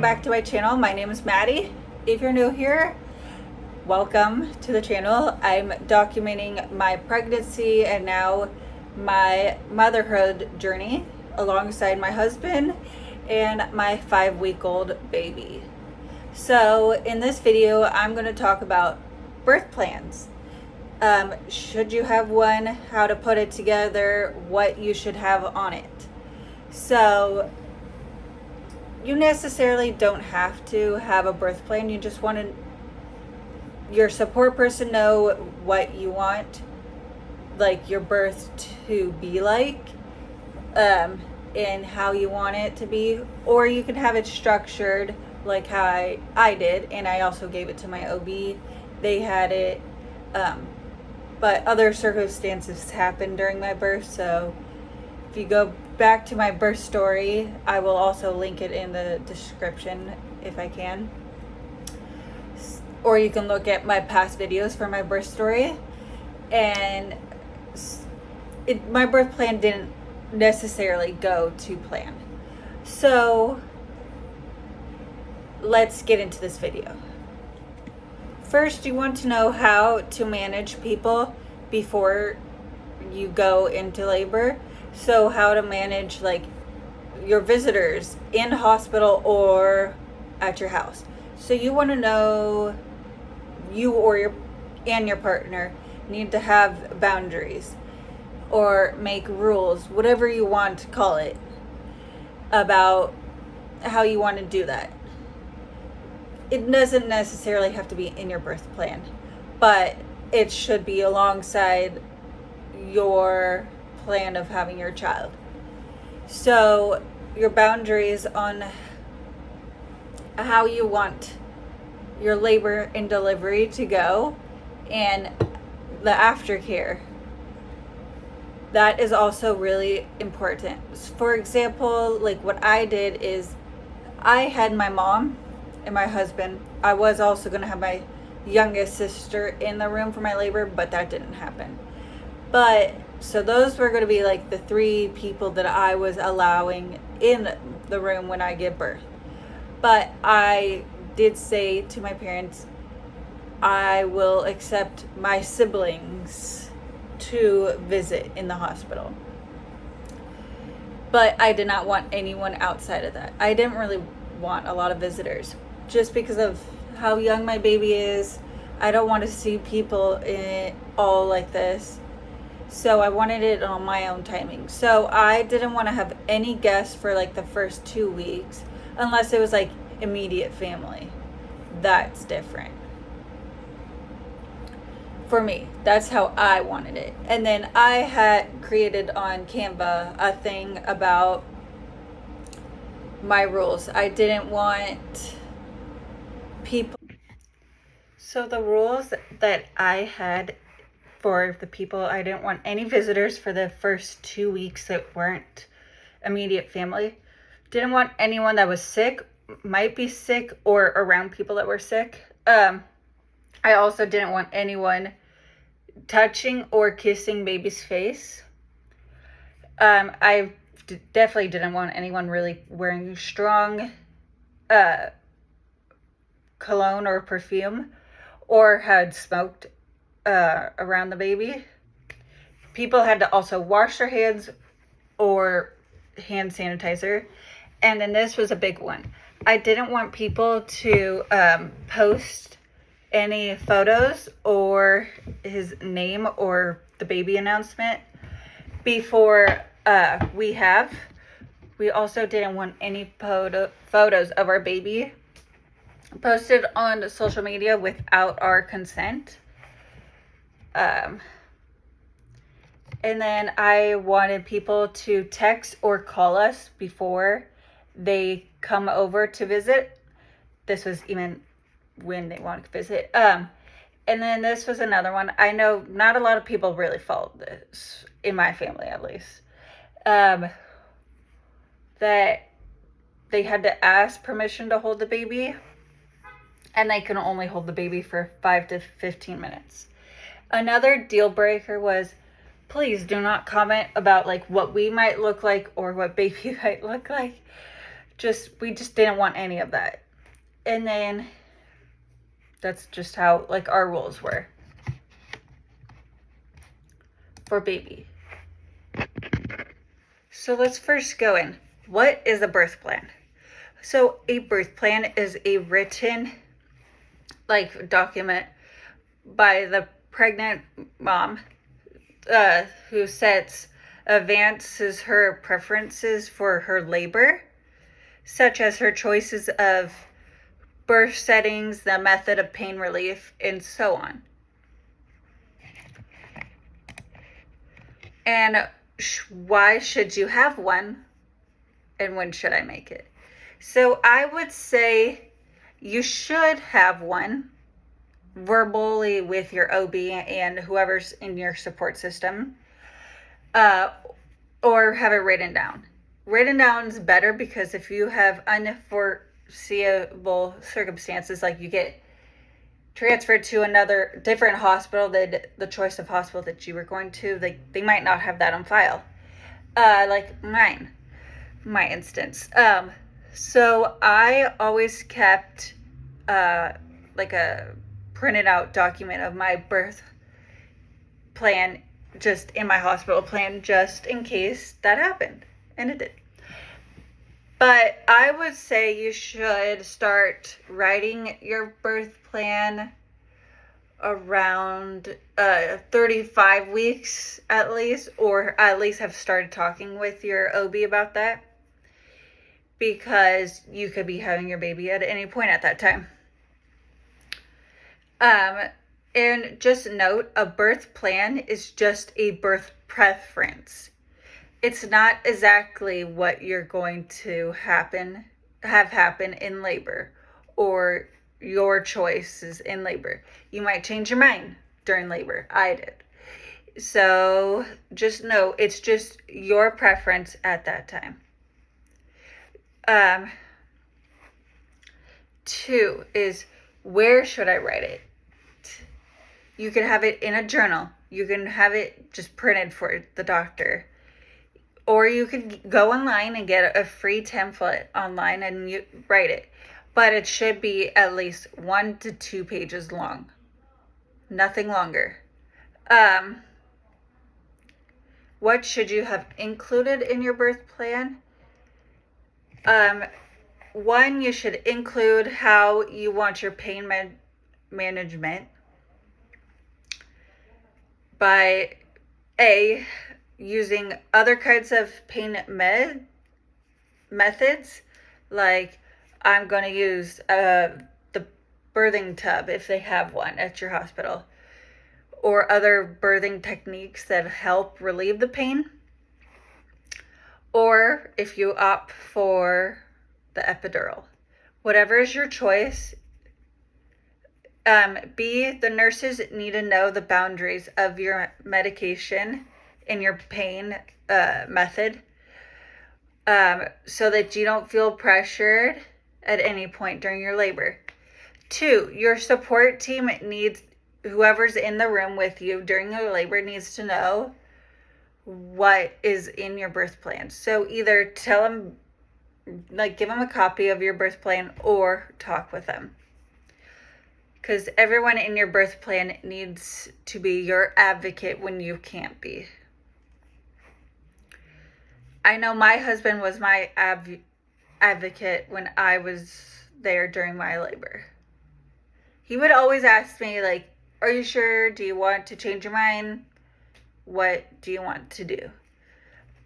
back to my channel. My name is Maddie. If you're new here, welcome to the channel. I'm documenting my pregnancy and now my motherhood journey alongside my husband and my 5-week-old baby. So in this video, I'm going to talk about birth plans. Should you have one, how to put it together, what you should have on it. So you necessarily don't have to have a birth plan. You just want your support person know what you want, like your birth to be like, and how you want it to be. Or you can have it structured like how I did, and I also gave it to my OB. They had it, but other circumstances happened during my birth, so if you go back to my birth story, I will also link it in the description if I can. Or you can look at my past videos for my birth story. And my birth plan didn't necessarily go to plan. So let's get into this video. First, you want to know how to manage people before you go into labor. So how to manage like your visitors in hospital or at your house. So you want to know you or your partner need to have boundaries or make rules, whatever you want to call it, about how you want to do that. It doesn't necessarily have to be in your birth plan, but it should be alongside your plan of having your child. So your boundaries on how you want your labor and delivery to go, and the aftercare. That is also really important. For example, like what I did is I had my mom and my husband. I was also going to have my youngest sister in the room for my labor, but that didn't happen. But so those were going to be like the 3 people that I was allowing in the room when I give birth. But I did say to my parents, I will accept my siblings to visit in the hospital. But I did not want anyone outside of that. I didn't really want a lot of visitors just because of how young my baby is. I don't want to see people all like this. So I wanted it on my own timing. So I didn't want to have any guests for like the first 2 weeks, unless it was like immediate family. That's different. For me, that's how I wanted it. And then I had created on Canva a thing about my rules. I didn't want people. So the rules that I had for the people, I didn't want any visitors for the first 2 weeks that weren't immediate family. Didn't want anyone that was sick, might be sick, or around people that were sick. I also didn't want anyone touching or kissing baby's face. I definitely didn't want anyone really wearing strong cologne or perfume, or had smoked around the baby. People had to also wash their hands or hand sanitizer. And then this was a big one. I didn't want people to post any photos or his name or the baby announcement before we also didn't want any photos of our baby posted on social media without our consent. And then I wanted people to text or call us before they come over to visit. This was even when they wanted to visit. And then this was another one. I know not a lot of people really followed this, in my family at least. That they had to ask permission to hold the baby, and they can only hold the baby for 5 to 15 minutes. Another deal breaker was, please do not comment about like what we might look like or what baby might look like. We just didn't want any of that. And then that's just how like our rules were for baby. So let's first go in. What is a birth plan? So a birth plan is a written like document by the pregnant mom who advances her preferences for her labor, such as her choices of birth settings, the method of pain relief, and so on. And why should you have one? And when should I make it? So I would say you should have one verbally with your OB and whoever's in your support system, or have it written down. Written down is better because if you have unforeseeable circumstances, like you get transferred to another different hospital, the choice of hospital that you were going to, they might not have that on file. Like my instance. So I always kept like a printed out document of my birth plan just in my hospital plan, just in case that happened. And it did. But I would say you should start writing your birth plan around 35 weeks at least, or at least have started talking with your OB about that, because you could be having your baby at any point at that time. And just note, a birth plan is just a birth preference. It's not exactly what you're going to have happen in labor, or your choices in labor. You might change your mind during labor. I did. So just know it's just your preference at that time. 2 is, where should I write it? You can have it in a journal. You can have it just printed for the doctor. Or you could go online and get a free template online and you write it. But it should be at least 1 to 2 pages long. Nothing longer. What should you have included in your birth plan? 1, you should include how you want your pain management by using other kinds of pain methods, like I'm going to use the birthing tub if they have one at your hospital, or other birthing techniques that help relieve the pain, or if you opt for the epidural. Whatever is your choice. B, the nurses need to know the boundaries of your medication and your pain method, so that you don't feel pressured at any point during your labor. 2, your support team whoever's in the room with you during your labor needs to know what is in your birth plan. So either tell them, give them a copy of your birth plan, or talk with them. Because everyone in your birth plan needs to be your advocate when you can't be. I know my husband was my advocate when I was there during my labor. He would always ask me, are you sure? Do you want to change your mind? What do you want to do?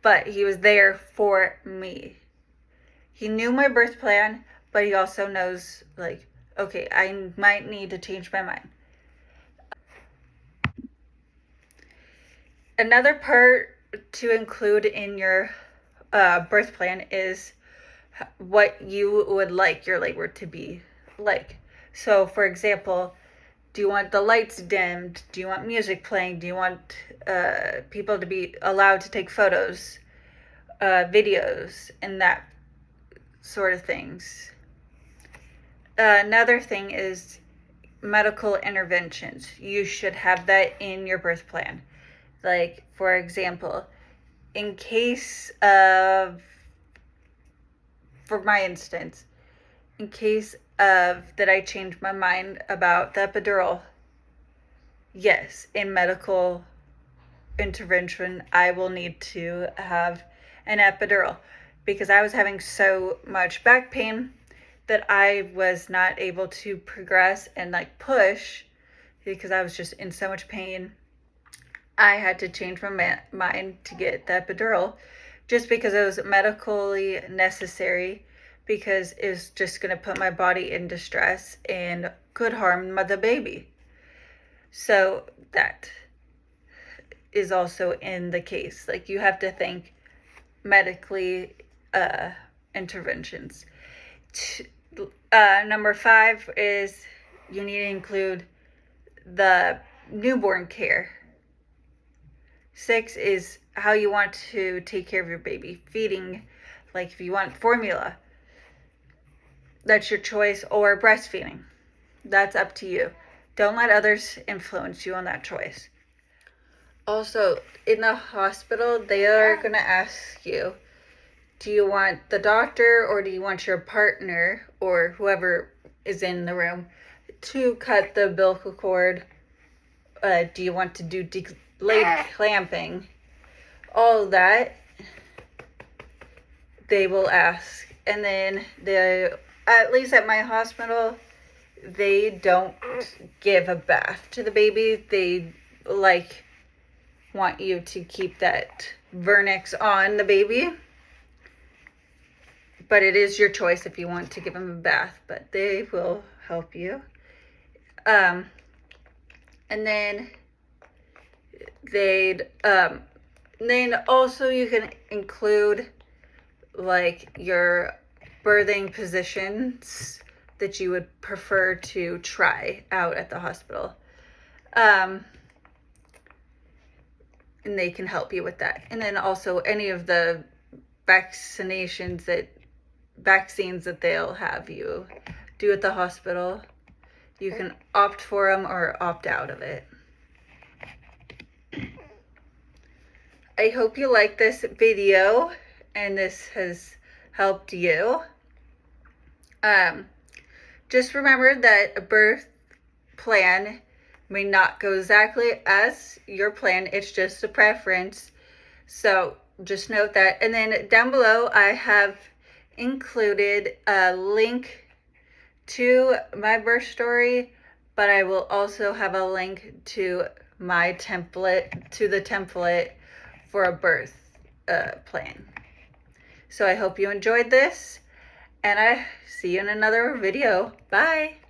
But he was there for me. He knew my birth plan, but he also knows, okay, I might need to change my mind. Another part to include in your birth plan is what you would like your labor to be like. So, for example, do you want the lights dimmed? Do you want music playing? Do you want people to be allowed to take photos, videos, and that sort of things? Another thing is medical interventions. You should have that in your birth plan. For example, in case of for my instance, in case of that I change my mind about the epidural, yes, in medical intervention, I will need to have an epidural because I was having so much back pain that I was not able to progress and like push because I was just in so much pain. I had to change my mind to get the epidural just because it was medically necessary, because it was just going to put my body in distress and could harm the baby. So that is also in the case. Like, you have to think medically interventions. Number 5 is you need to include the newborn care. 6 is how you want to take care of your baby. Feeding, like if you want formula, that's your choice, or breastfeeding. That's up to you. Don't let others influence you on that choice. Also, in the hospital, they are going to ask you, do you want the doctor or do you want your partner or whoever is in the room to cut the umbilical cord? Do you want to do delayed clamping? All of that they will ask. And then at least at my hospital, they don't give a bath to the baby. They want you to keep that vernix on the baby. But it is your choice if you want to give them a bath, but they will help you. And then then also you can include like your birthing positions that you would prefer to try out at the hospital. And they can help you with that. And then also any of the vaccines that they'll have you do at the hospital. You can opt for them or opt out of it. I hope you like this video and this has helped you. Just remember that a birth plan may not go exactly as your plan. It's just a preference. So just note that. And then down below, I have included a link to my birth story, but I will also have a link to my template for a birth plan. So I hope you enjoyed this, and I see you in another video. Bye.